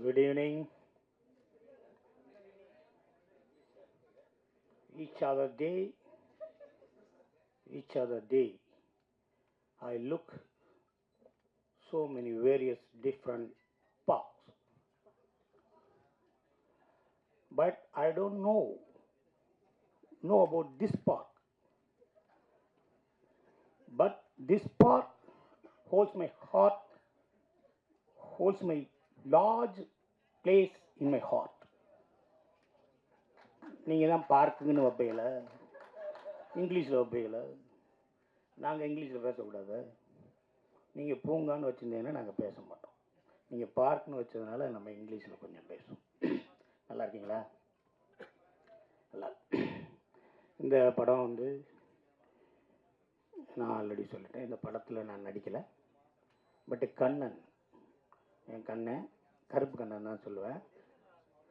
Good evening. Each other day, I look so many various different parks, but I don't know about this park. But this park holds my heart, holds my large place in my heart. நீங்கள் தான் பார்க்குங்கன்னு வைப்பீங்கள, இங்கிலீஷில் வைப்பீங்கள, நாங்கள் இங்கிலீஷில் பேசக்கூடாது. நீங்கள் பூங்கான்னு வச்சுருந்தீங்கன்னா நாங்கள் பேச மாட்டோம். நீங்கள் பார்க்குன்னு வச்சதுனால நம்ம இங்கிலீஷில் கொஞ்சம் பேசுவோம். நல்லா இருக்கீங்களா? நல்லா. இந்த படம் வந்து நான் ஆல்ரெடி சொல்லிட்டேன், இந்த படத்தில் நான் நடிக்கலை. பட்டு கண்ணன், என் கண்ணன் கருப்பு கண்ணன் தான் சொல்லுவேன்.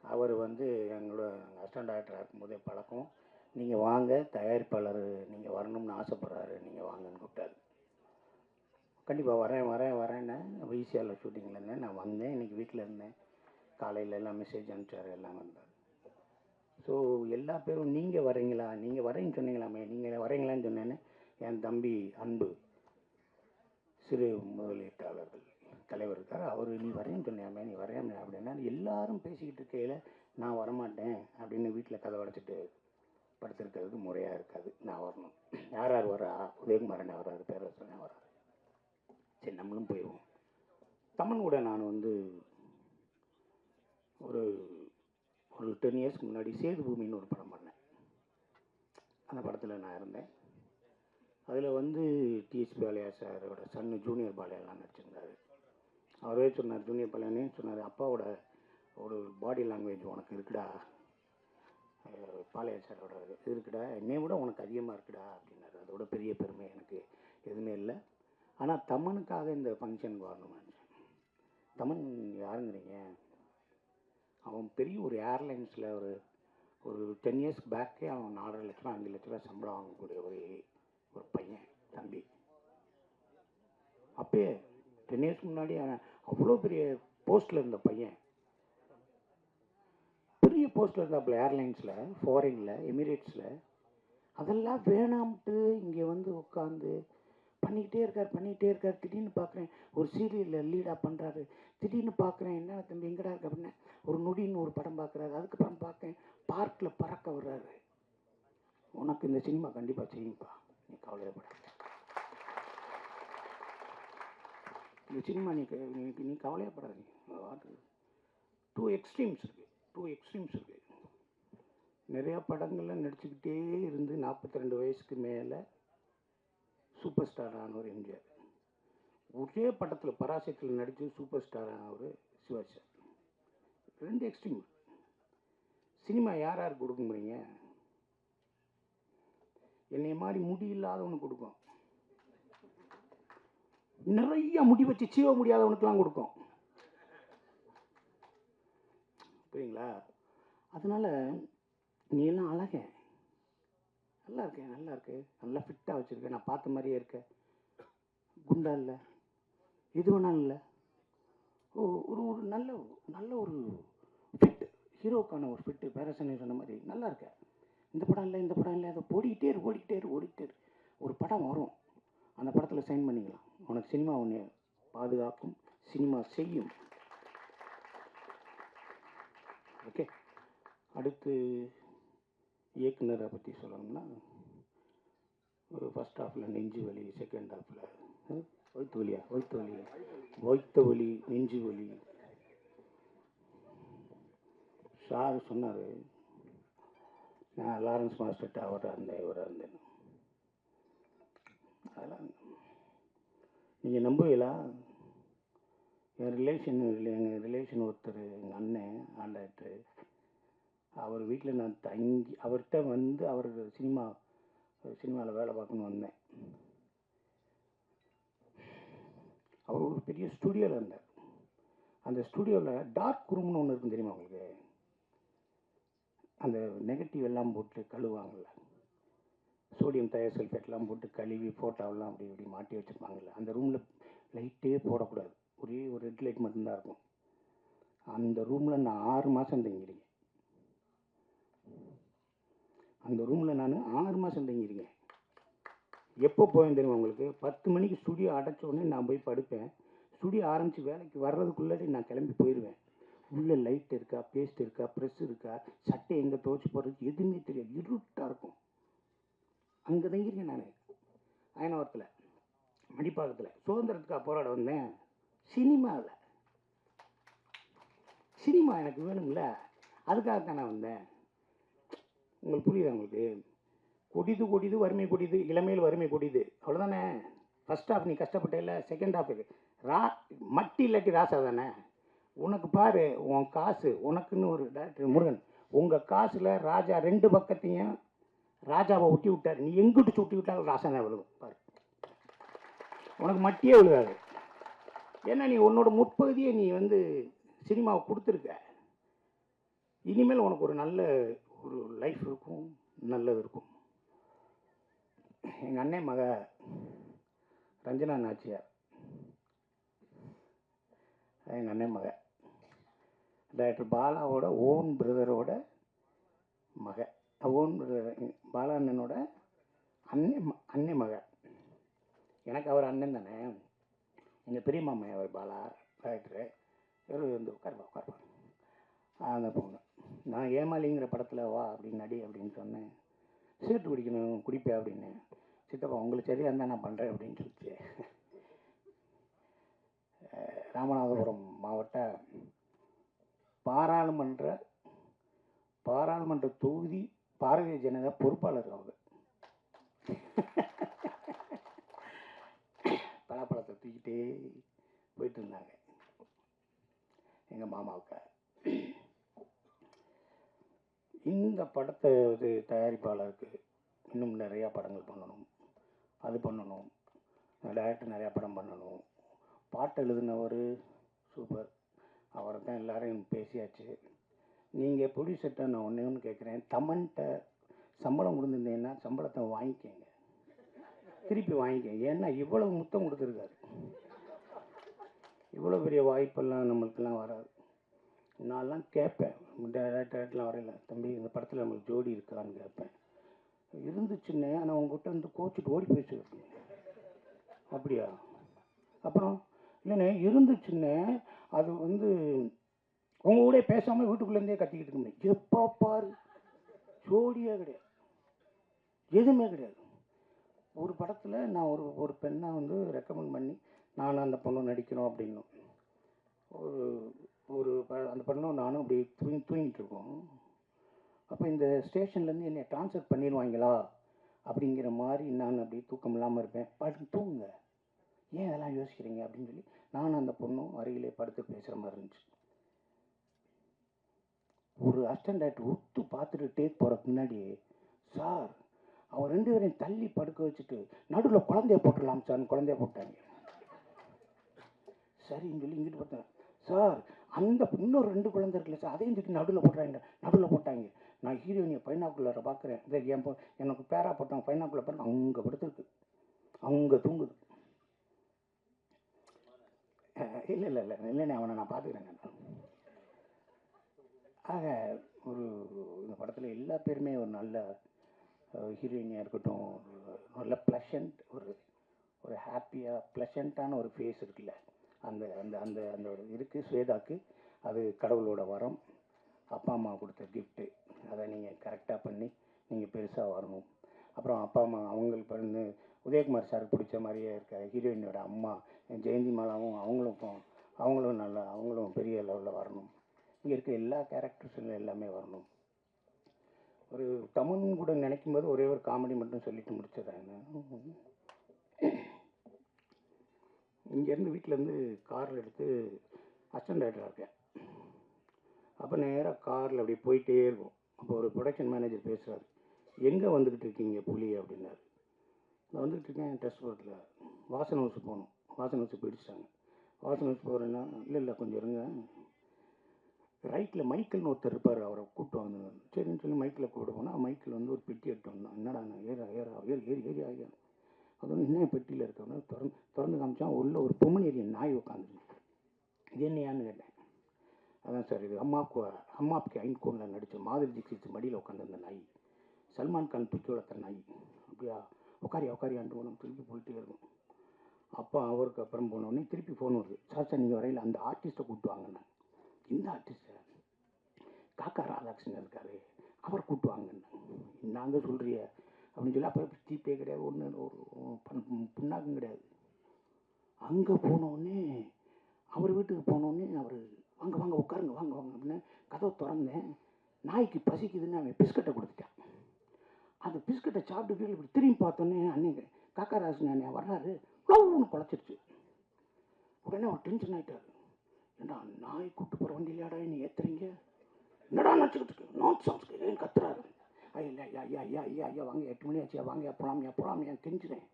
அவர் வந்து எங்களோட அசிஸ்டன்ட் டைரக்டராக இருக்கும்போதே பழக்கம். நீங்கள் வாங்க, தயாரிப்பாளர் நீங்கள் வரணும்னு ஆசைப்பட்றாரு, நீங்கள் வாங்கன்னு கூப்பிட்டாரு. கண்டிப்பாக வரேன்னு ஈஸியாக ஷூட்டிங்கில் இருந்தேன். நான் வந்தேன், இன்றைக்கி வீட்டில் இருந்தேன். காலையில் எல்லாம் மெசேஜ் அனுப்பிச்சார், எல்லாம் வந்தார். ஸோ எல்லா பேரும் நீங்கள் வரீங்களா, நீங்கள் வரேன்னு சொன்னீங்களாமே, நீங்கள் வரீங்களான்னு சொன்னேன்னு என் தம்பி அன்பு சிறு முதலீட்டாளர்கள் தலைவர் இருக்கார். அவர் நீ வரேன்னு சொன்னியாமே, நீ வரையாமே அப்படின்னா எல்லாரும் பேசிக்கிட்டு இருக்கையில் நான் வரமாட்டேன் அப்படின்னு வீட்டில் கதை உடைச்சிட்டு படுத்திருக்கிறதுக்கு முறையாக இருக்காது. நான் வரணும். யார் யார் வரா? உதயகுமாரன் வராது, பேரரசன் வராது. சரி, நம்மளும் போயிடுவோம். தமன் கூட நான் வந்து ஒரு 10 இயர்ஸ்க்கு முன்னாடி சேது பூமின்னு ஒரு படம் பண்ணேன். அந்த படத்தில் நான் இருந்தேன். அதில் வந்து டிஎஸ்பி பாலையா சாரோட சன்னு ஜூனியர் பாலையாலாம் நடிச்சிருந்தார். அவரே சொன்னார், ஜூனியர் பாலையானே சொன்னார், அப்பாவோட ஒரு பாடி லாங்குவேஜ் உனக்கு இருக்குடா, பாலையா சாரோட இருக்குடா, என்னை விட உனக்கு அதிகமாக இருக்குடா அப்படின்னாரு. அதோட பெரிய பெருமை எனக்கு எதுவுமே இல்லை. ஆனால் தமனுக்காக இந்த ஃபங்க்ஷன் வரணும்னு நினச்சேன். தமன் யாருங்கிறீங்க? அவன் பெரிய ஒரு ஏர்லைன்ஸில் ஒரு 10 இயர்ஸ்க்கு பேக்கே அவன் 4.5 லட்சம் 5 லட்ச ரூபா சம்பளம் வாங்கக்கூடிய ஒரு பையன் தம்பி. அப்பயே 10 இயர்ஸ்க்கு முன்னாடி அவ்வளோ பெரிய போஸ்ட்டில் இருந்த பையன், பெரிய போஸ்ட்டில் இருந்தாப்புல ஏர்லைன்ஸில், ஃபாரினில், எமிரேட்ஸில். அதெல்லாம் வேணாம்ட்டு இங்கே வந்து உட்காந்து பண்ணிக்கிட்டே இருக்கார். திடீர்னு பார்க்குறேன் ஒரு சீரியலில் லீடாக பண்ணுறாரு. திடீர்னு பார்க்குறேன், என்ன தம்பி எங்கடா இருக்கு அப்படின்னா, ஒரு நொடின்னு ஒரு படம் பார்க்குறாரு. அதுக்கப்புறம் பார்க்கேன் பார்க்கில் பறக்க வர்றாரு. உனக்கு இந்த சினிமா கண்டிப்பாக செய்யும்ப்பா, நீ கவலையப்பட. இந்த சினிமா நீ கவலையப்படாது. டூ எக்ஸ்ட்ரீம்ஸ் இருக்குது. நிறையா படங்களில் நடிச்சுக்கிட்டே இருந்து 42 வயசுக்கு மேலே சூப்பர் ஸ்டார் ஆனவர் எம்ஜிஆர். ஒரே படத்தில் பராசக்தியில் நடித்து சூப்பர் ஸ்டார் ஆனவர் சிவாஜி சார். 2 எக்ஸ்ட்ரீம். சினிமா யார் கொடுக்க முடியுங்க? என்னை மாதிரி முடி இல்லாதவனுக்கு கொடுக்கும், நிறைய முடி வச்சு சீவ முடியாதவனுக்கெல்லாம் கொடுக்கும். புரியுங்களா? அதனால் நீ எல்லாம் அழக, நல்லா இருக்கு, நல்லா ஃபிட்டாக வச்சுருக்கேன், நான் பார்த்த மாதிரியே இருக்க, குண்டா இல்லை, எது வேணாலும் இல்லை, ஒரு நல்ல ஒரு ஃபிட்டு, ஹீரோக்கான ஒரு ஃபிட்டு. பேரரசன் சொன்ன மாதிரி நல்லா இருக்க. இந்த படம் இல்லை அதை ஓடிக்கிட்டே இரு. ஒரு படம் வரும், அந்த படத்தில் சைன் பண்ணிக்கலாம். உனக்கு சினிமா ஒன்று பாதுகாக்கும், சினிமா செய்யும். ஓகே. அடுத்து இயக்குனரை பற்றி சொல்லணும்னா, ஒரு ஃபஸ்ட் ஹாஃபில் நெஞ்சு வலி, செகண்ட் ஹாஃபில் வயிற்று வலி, நெஞ்சு வலி. சார் சொன்னார், நான் லாரன்ஸ் மாஸ்டர்கிட்ட அவராக இருந்தேன். அதெல்லாம் நீங்கள் நம்புவீங்களா? எங்கள் ரிலேஷன் ஒருத்தர், எங்கள் அண்ணன் ஆண்டாக்டரு, அவர் வீட்டில் நான் தங்கி அவர்கிட்ட வந்து அவர் சினிமாவில் வேலை பார்க்கணுன்னு வந்தேன். அவர் ஒரு பெரிய ஸ்டுடியோவில் இருந்தார். அந்த ஸ்டுடியோவில் டார்க் ரூம்னு ஒன்று இருக்கும், தெரியுமா உங்களுக்கு? அந்த நெகட்டிவ் எல்லாம் போட்டு கழுவாங்கள்ல, சோடியம் தயோசல்ஃபேட்லாம் போட்டு கழுவி ஃபோட்டோவெல்லாம் அப்படி மாட்டி வச்சுருப்பாங்கள்ல, அந்த ரூமில் லைட்டே போடக்கூடாது, ஒரே ஒரு ரெட் லைட் மட்டும்தான் இருக்கும். அந்த ரூமில் நான் 6 மாதம் தங்கியிருக்கேன். அந்த ரூமில் நான் 6 மாதம் தங்கியிருக்கேன். எப்போ போவேன் தெரியுமா உங்களுக்கு? 10 மணிக்கு ஸ்டுடியோ அடைச்ச உடனே நான் போய் படுப்பேன். ஸ்டுடியோ ஆரம்பித்து வேலைக்கு வர்றதுக்குள்ளாடி நான் கிளம்பி போயிடுவேன். உள்ளே லைட் இருக்கா, பேஸ்ட் இருக்கா, ப்ரெஸ் இருக்கா, சட்டை எங்கே துவச்சி போடுறது எதுவுமே தெரியாது. இருட்டாக இருக்கும். அங்கே தங்கியிருக்கேன் நான் அயனவரத்தில், மடிப்பாக்கத்தில். சுதந்திரத்துக்காக போராட வந்தேன். சினிமாவில் சினிமா எனக்கு வேணும்ல, அதுக்காகத்தான் நான் வந்தேன். உங்களுக்கு புரியுதா? உங்களுக்கு கொடிது கொடிது வறுமை கொடிது, இளமையில் வறுமை கொடிது, அவ்வளோதானே. ஃபஸ்ட் ஹாஃப் நீ கஷ்டப்பட்ட இல்லை, செகண்ட் ஹாஃப் மட்டி இல்லாட்டி ராசா தானே. உனக்கு பாரு, உன் காசு உனக்குன்னு ஒரு டைரக்டர் முருகன், உங்கள் காசில் ராஜா 2 பக்கத்தையும் ராஜாவை ஒட்டி விட்டார். நீ எங்கிட்டு சுட்டி விட்டாலும் ராசா தான் விழுகும் பாரு. உனக்கு மட்டியே விழுகாது. ஏன்னா நீ உன்னோட முற்பகுதியை நீ சினிமாவை கொடுத்துருக்க. இனிமேல் உனக்கு ஒரு நல்ல ஒரு லைஃப் இருக்கும், நல்லது இருக்கும். எங்கள் அண்ணன் மக ரஞ்சனா நாச்சியார், எங்கள் அண்ணன் மக டைரக்டர் பாலாவோட ஓன் பிரதரோட மக, ஓன் பிரதர் பாலா அண்ணனோட அண்ணன் மக. எனக்கு அவர் அண்ணன் தானே. எங்கள் பெரிய மாமா அவர் பாலா டைரக்டரு. இவர் உட்காருப்பா அந்த பொண்ணு. நான் ஏமாளிங்கிற படத்தில் வா அப்படின்னு நடி அப்படின்னு சொன்னேன். சீட்டு குடிக்கணும், குடிப்பேன் அப்படின்னு. சித்தப்பா உங்களுக்கு சரியாக இருந்தால் நான் பண்ணுறேன் அப்படின்னு சொல்லிச்சு. ராமநாதபுரம் மாவட்ட பாராளுமன்ற தொகுதி பாரதிய ஜனதா பொறுப்பாளர் அவங்க. பலாப்பழத்தை தூக்கிட்டே போயிட்டு இருந்தாங்க எங்கள் மாமாவுக்கு. இந்த படத்தை தயாரிப்பாளருக்கு இன்னும் நிறையா படங்கள் பண்ணணும், அது பண்ணணும், டைரக்டர் நிறையா படம் பண்ணணும். பாட்டு எழுதினவர் சூப்பர், அவரை தான் எல்லோரையும் பேசியாச்சு. நீங்கள் ப்ரொடியூசர்கிட்ட நான் ஒன்று கேட்குறேன், தமன்கிட்ட சம்பளம் கொடுத்துருந்தீங்கன்னா சம்பளத்தை வாங்கிக்கங்க, திருப்பி வாங்கிக்கங்க. ஏன்னா இவ்வளவு முத்தம் கொடுத்துருக்காரு. இவ்வளோ பெரிய வாய்ப்பெல்லாம் நம்மளுக்கெல்லாம் வராது. நான்லாம் கேட்பேன், டேரக்டர்லாம் வரையில, தம்பி இந்த படத்தில் நம்மளுக்கு ஜோடி இருக்கான்னு கேட்பேன். இருந்துச்சுன்னே, ஆனால் உங்ககிட்ட கோச்சிட்டு ஓடி போயிடுச்சு. அப்படியா? அப்புறம் இல்லைண்ணே இருந்துச்சுன்னே, அது உங்க கூட பேசாமல் வீட்டுக்குள்ளேருந்தே கத்திக்கிட்டு இருந்தேன். எப்போ பாரு ஜோடியே கிடையாது, எதுவுமே கிடையாது. ஒரு படத்தில் நான் ஒரு பெண்ணை ரெக்கமெண்ட் பண்ணி நானும் அந்த பொண்ணு நடிக்கணும் அப்படின்னு அந்த பொண்ணும் நானும் அப்படி தூங்கிட்டு இருக்கோம். அப்போ இந்த ஸ்டேஷன்லேருந்து என்னை ட்ரான்ஸ்ஃபர் பண்ணிடுவாங்களா அப்படிங்கிற மாதிரி நான் அப்படி தூக்கம் இல்லாமல் இருப்பேன். படுத்து தூங்குங்க, ஏன் அதெல்லாம் யோசிக்கிறீங்க அப்படின்னு சொல்லி நானும் அந்த பொண்ணும் அருகிலே படுத்து பேசுகிற மாதிரி இருந்துச்சு. ஒரு அசிஸ்டன்ட் டைரக்டர் உத்து பார்த்துட்டு டேக் போகிறதுக்கு முன்னாடி, சார் அவர் 2 பேரையும் தள்ளி படுக்க வச்சுட்டு நடுவில் குழந்தைய போட்டுடலாம் சார், குழந்தைய போட்டாங்க. சரின்னு சொல்லி இங்கிட்டு பார்த்தேன். சார் அந்த இன்னொரு 2 குழந்தை இருக்குல்ல சார், அதையும் தூக்கி நடுவில் போட்டாங்க. நான் ஹீரோயினியை பைனாக்குள்ளரை பார்க்குறேன். என் எனக்கு பேரா போட்டாங்க, பைனாக்குள்ளர் பாருங்க, அங்கே படுத்துருக்கு, அங்கே தூங்குது. இல்லைண்ணே அவனை நான் பார்த்துக்கிறேன். ஆக இந்த படத்தில் எல்லா பேருமே ஒரு நல்ல ஹீரோயினியாக இருக்கட்டும், நல்ல ப்ளஷண்ட், ஒரு ஹாப்பியாக ப்ளஷண்ட்டான ஒரு ஃபேஸ் இருக்குல்ல, அந்த அந்த அந்த அந்த ஒரு இருக்குது ஸ்வேதாக்கு. அது கடவுளோட வரம், அப்பா அம்மா கொடுத்த கிஃப்ட்டு. அதை நீங்கள் கரெக்டாக பண்ணி நீங்கள் பெருசாக வரணும். அப்புறம் அப்பா அம்மா அவங்களுக்கு உதயகுமார் சாருக்கு பிடிச்ச மாதிரியே இருக்க ஹீரோயினோட அம்மா ஜெயந்தி மாலாவும் அவங்களும் பெரிய லெவலில் வரணும். இங்கே இருக்க எல்லா கேரக்டர்ஸும் எல்லாமே வரணும். ஒரு தமன் கூட நினைக்கும் போது ஒரே ஒரு காமெடி மட்டும் சொல்லிட்டு முடிச்சிடுறாங்க. இங்கேருந்து வீட்டிலேருந்து காரில் எடுத்து அசிஸ்டன்ட் டைரக்டராக இருக்கேன். அப்போ நேராக காரில் அப்படியே போயிட்டே இருக்கும். அப்போ ஒரு ப்ரொடக்ஷன் மேனேஜர் பேசுகிறார், எங்கே வந்துக்கிட்டு இருக்கீங்க புலி அப்படின்னாரு. நான் வந்துக்கிட்டு இருக்கேன் டெஸ்ட் போர்ட்டில், வாசன் ஹவுஸ் போகணும். வாசன் ஹவுஸ் போயிடுச்சாங்க. வாசன் ஹவுஸ் போகிறேன்னா, இல்லை கொஞ்சம் இருங்க, ரைட்டில் மைக்கிள்னு ஒருத்தர் இருப்பார், அவரை கூப்பிட்டு வந்து. சரின்னு சொல்லி மைக்கில் கூப்பிட்டு போனால், மைக்கில் ஒரு பெட்டி எடுத்து வந்தான். என்னடா நான் ஏறி ஆகியா, அது இன்னும் பெட்டியில் இருக்கவங்க திறந்து காமிச்சா உள்ள ஒரு பொம்மனேரியன் நாய் உட்காந்துருக்கு. இது என்னையான்னு கேட்டேன். அதான் சார் இது அம்மாவுக்கு ஐன்கோனில் நடித்த மாதுரி தீக்ஷித் மடியில் உட்காந்துருந்த நாய், சல்மான் கான் தூக்கி வளர்த்த நாய். அப்படியா உக்காரியான்ட்டு நம்ம திருப்பி போயிட்டே இருக்கும். அப்போ அவருக்கு அப்புறம் போனோடனே திருப்பி ஃபோன் வருது, சார் நீங்கள் வரையில் அந்த ஆர்டிஸ்ட்டை கூப்பிட்டு வாங்கண்ணா. இந்த ஆர்டிஸ்ட்டை காக்கா ராதாகிருஷ்ணன் இருக்காரு, அவர் கூப்பிட்டு வாங்கண்ணா. நாங்கள் சொல்கிறிய அப்படின்னு சொல்லி அப்போ ஜிபே கிடையாது, ஒன்று ஒரு புண்ணாக்கும் கிடையாது. அங்கே போனோடனே அவர் வீட்டுக்கு போனோடனே அவர் வாங்க வாங்க உட்காருங்க வாங்க வாங்க அப்படின்னு கதவை திறந்தேன். நாய்க்கு பசிக்குதுன்னு அவன் பிஸ்கட்டை கொடுத்துட்டான். அந்த பிஸ்கட்டை சாப்பிட்டு இப்படி திரும்பி பார்த்தோன்னே அன்னைக்கு காக்கா ராஜன் அண்ணன் வர்றாரு, ஒன்று குழச்சிருச்சு. உடனே அவர் டென்ஷன் ஆகிட்டார். ஏண்டா நாய் கூப்பிட்டு போகிற வண்டியிலாடா நீ ஏற்றுறீங்க, என்னடா நினச்சிக்கிட்டு இருக்கு, நான்சென்ஸ்க்கு ஏன் கத்துறாரு. ஐயா ஐயா ஐயா ஐயா ஐயா ஐயா வாங்க 8 மணி ஆச்சியா, வாங்க போகலாம் ஏன் கெஞ்சுறேன்.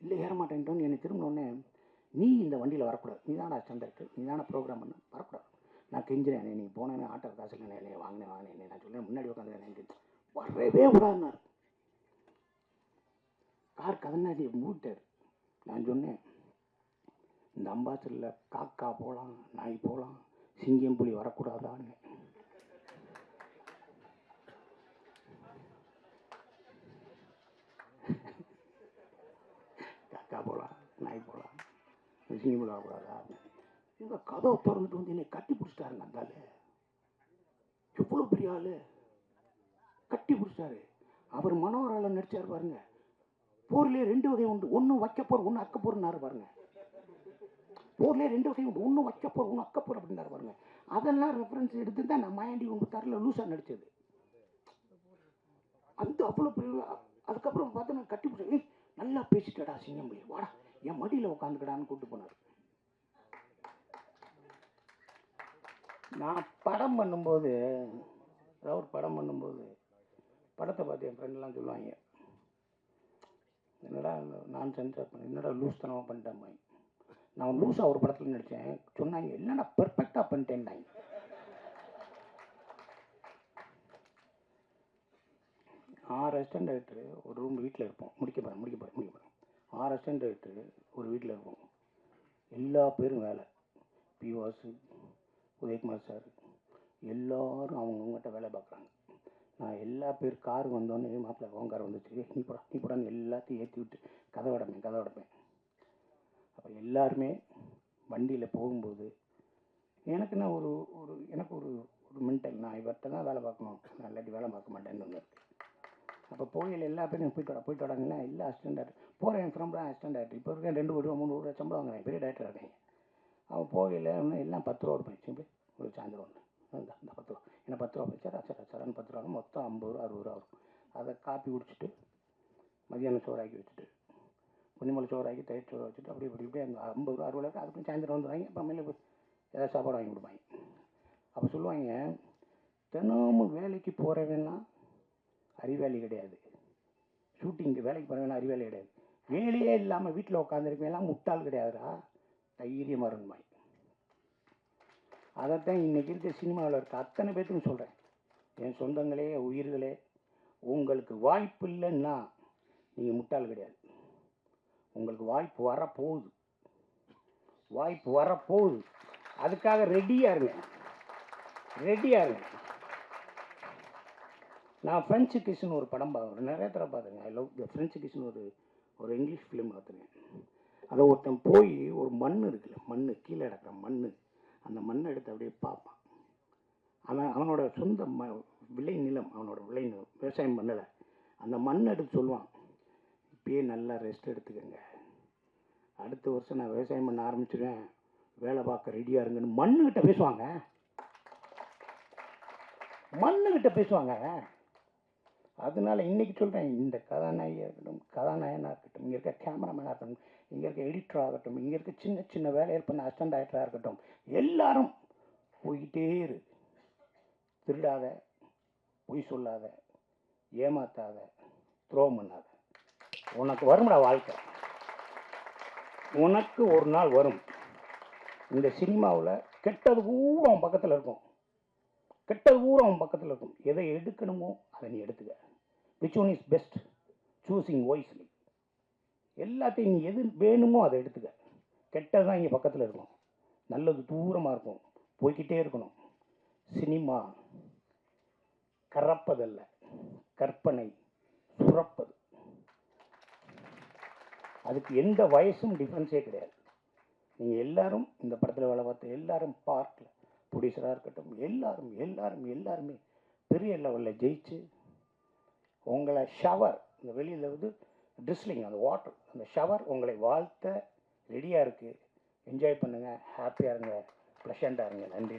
இல்லை ஏற மாட்டேன்ட்டோன்னு என்னை திரும்பினோடனே, நீ இந்த வண்டியில் வரக்கூடாது, நீ தானே ஸ்டாண்டர்டு, நீ தானே ப்ரோக்ராம் பண்ண, வரக்கூடாது. நான் கெஞ்சுறேன், நீங்கள் போனேன்னு ஆட்டோ காசு இல்லை, என்னை வாங்கினேன் நான் சொல்லேன், முன்னாடி உட்காந்து வரவே விடாதுனார். கார் கதனாடி மூட்டார். நான் சொன்னேன், இந்த அம்பாசரில் காக்கா போகலாம், நாய் போகலாம், சிங்கம் புலி வரக்கூடாதான்னு. காக்கா போகலாம், நாய் போகலாம், சிங்கம் புலி வரக்கூடாதா. இந்த கதவை திறந்துட்டு வந்து என்னை கட்டி பிடிச்சிட்டாருங்க. அந்த ஆள் எவ்வளோ பெரிய ஆள், கட்டி பிடிச்சிட்டாரு. அவர் மனோகரால் நடிச்சார் பாருங்க. போர்லேயே 2 வகை உண்டு, ஒன்று வைக்கப்போர் ஒன்று அக்கப்போர்னாரு பாருங்க. போர்லேயே 2 வகை உண்டு, ஒன்று வைக்கப்போர் ஒன்று அக்கப்போர் அப்படின்னாரு பாருங்க. அதெல்லாம் ரெஃபரன்ஸ் எடுத்து தான் நான் மாயாண்டி உங்க தரல லூஸாக நடித்தது. அந்த அவ்வளோ பெரிய. அதுக்கப்புறம் பார்த்து நான் கட்டி பிடிச்சி, நல்லா பேசிட்டடா சிங்கம் போய் வாடா என் மடியில் உட்காந்துக்கடான்னு கூப்பிட்டு போனார். நான் படம் பண்ணும்போது, ஏதாவது ஒரு படம் பண்ணும்போது படத்தை பார்த்து என் ஃப்ரெண்ட்லாம் சொல்லுவாங்க, என்னடா நான் சென்சார் பண்ண, என்னடா லூஸ் தனமாக பண்ணிட்டேன். நான் லூஸாக ஒரு படத்தில் நடித்தேன், சொன்னாங்க என்னடா பெர்ஃபெக்டாக பண்ணிட்டேன்னாங்க. ஆறு அசிஸ்டன்ட் டைரக்டர் ஒரு ரூம் வீட்டில் இருப்போம், முடிக்க போகிறேன் 6 அசிஸ்டன்ட் டைரக்டர் ஒரு வீட்டில் இருப்போம். எல்லா பேரும் வேலை, பிவாசு, உதயகுமார் சார் எல்லோரும் அவங்கவுங்ககிட்ட வேலை பார்க்குறாங்க. நான் எல்லா பேர் கார் வந்தோடனே மாப்பிள்ளை உன் கார் வந்துச்சு, நீ போடான்னு எல்லாத்தையும் ஏற்றி விட்டு கதை அடைப்பேன். அப்போ எல்லாருமே வண்டியில் போகும்போது எனக்குன்னா எனக்கு ஒரு மென்டல், நான் இவர்கிட்ட தான் வேலை பார்க்கணும், நான் இல்லாட்டி வேலை பார்க்க மாட்டேன்னு ஒன்று இருக்குது. அப்போ போகையில் எல்லா பேரும் போயிட்டு வராங்கன்னா எல்லா அசிஸ்டன்ட் டேரக்டர் போகிறேன், என் ஃப்ரெண்ட் அசிஸ்டன்ட் டேரக்டர் இப்போ இருக்கேன், 2 ரூபா 3 ரூபா சம்பளம் வாங்குறேன், பெரிய டேரக்டர் இருக்கேன். அவன் போகையில் எல்லாம் 10 ரூபா கொடுப்பேன், ஒரு சாயந்தரம் ஒன்று இந்த 10 ரூபா, ஏன்னா 10 ரூபா போய் சரான்னு 10 ரூபா மொத்தம் 50 ரூபா 60 ரூபா வரும். அதை காப்பி குடிச்சிட்டு மதியானம் சோறாக்கி வச்சுட்டு பொன்னிமலை சோறாக்கி தயிர் சோறு வச்சுட்டு அப்படி அந்த 50 ரூபா 60 ரூபா அதுக்கும் சாயந்தரம் வந்துடுவாங்க. அப்புறம் மேலே போய் ஏதாவது சாப்பாடு வாங்கி கொடுப்பாங்க. அப்போ சொல்லுவாங்க, தினமும் வேலைக்கு போகிறவன்னா அறிவாளி கிடையாது, ஷூட்டிங்கு வேலைக்கு போகிறவனா அறிவாளி கிடையாது, வேலையே இல்லாமல் வீட்டில் உட்காந்துருக்கவெல்லாம் முட்டாள் கிடையாதுடா, தைரியமாக இருந்துமாய். அதைத்தான் இன்றைக்கி இருக்க சினிமாவில் இருக்க அத்தனை பேர்த்துக்கும் சொல்கிறேன். என் சொந்தங்களே, உயிர்களே, உங்களுக்கு வாய்ப்பு இல்லைன்னா நீங்கள் முட்டாள் கிடையாது, உங்களுக்கு வாய்ப்பு வரப்போகுது, அதுக்காக ரெடியாக இருங்க. நான் ஃப்ரெஞ்சு கிஸ்ன்னு ஒரு படம் பார்க்குறேன், நிறைய தடவை பார்த்துருங்க. ஐ லவ் த ஃப்ரெஞ்சு கிஸ்ன்னு ஒரு இங்கிலீஷ் ஃபிலிம் பார்த்துருங்க. அதை ஒருத்தன் போய் ஒரு மண் இருக்குல்ல, கீழே கிடக்கிற மண், அந்த மண்ணை எடுத்து அப்படியே பார்ப்பான். அவனோட சொந்த விளைநிலம், விவசாயம் பண்ணலை, அந்த மண்ணை எடுத்து சொல்லுவான், இப்பயே நல்லா ரெஸ்ட் எடுத்துக்கங்க, அடுத்த வருஷம் நான் விவசாயம் பண்ண ஆரம்பிச்சிடுவேன், வேலை பார்க்க ரெடியாக இருங்கன்னு மண்ணுக்கிட்ட பேசுவாங்க. அதனால இன்னைக்கு சொல்கிறேன், இந்த கதாநாயகியாக இருக்கட்டும், கதாநாயகனாக இருக்கட்டும், இங்கே இருக்க கேமராமேனாக இருக்கட்டும், இங்கே இருக்க எடிட்டராக இருக்கட்டும், இங்கே இருக்க சின்ன சின்ன வேலைகள் பண்ண அசிஸ்டன்ட் டைரக்டராக இருக்கட்டும், எல்லாரும் போய்கிட்டே இரு. திருடாத, பொய் சொல்லாத, ஏமாத்தாத, துரோகம் பண்ணாத. உனக்கு வரும்டா வாழ்க்கை, உனக்கு ஒரு நாள் வரும். இந்த சினிமாவில் கெட்டது பூரா அவன் பக்கத்தில் இருக்கும், எதை எடுக்கணுமோ அதை நீ எடுத்துக்க. Which one is best, choosing wisely. எல்லாத்தையும் நீ எது வேணுமோ அதை எடுத்துக்க. கெட்டது தான் இங்கே பக்கத்தில் இருக்கும், நல்லது தூரமாக இருக்கும், போய்கிட்டே இருக்கணும். சினிமா கறப்பதல்ல, கற்பனை சுரப்பது. அதுக்கு எந்த வயசும் டிஃப்ரென்ஸே கிடையாது. நீங்கள் எல்லாரும் இந்த படத்தில் வேலை பார்த்து எல்லாரும் பார்க்கல, ப்ரொடியூசராக இருக்கட்டும், எல்லாருமே பெரிய லெவலில் ஜெயிச்சு உங்களை ஷவர், இந்த வெளியில் வந்து ட்ரிஸ்லிங், அந்த வாட்டர், அந்த ஷவர் உங்களை வாழ்த்த ரெடியாக இருக்குது. என்ஜாய் பண்ணுங்கள், ஹாப்பியாக இருங்க, ப்ளஷண்ட்டாக இருங்க. நன்றி.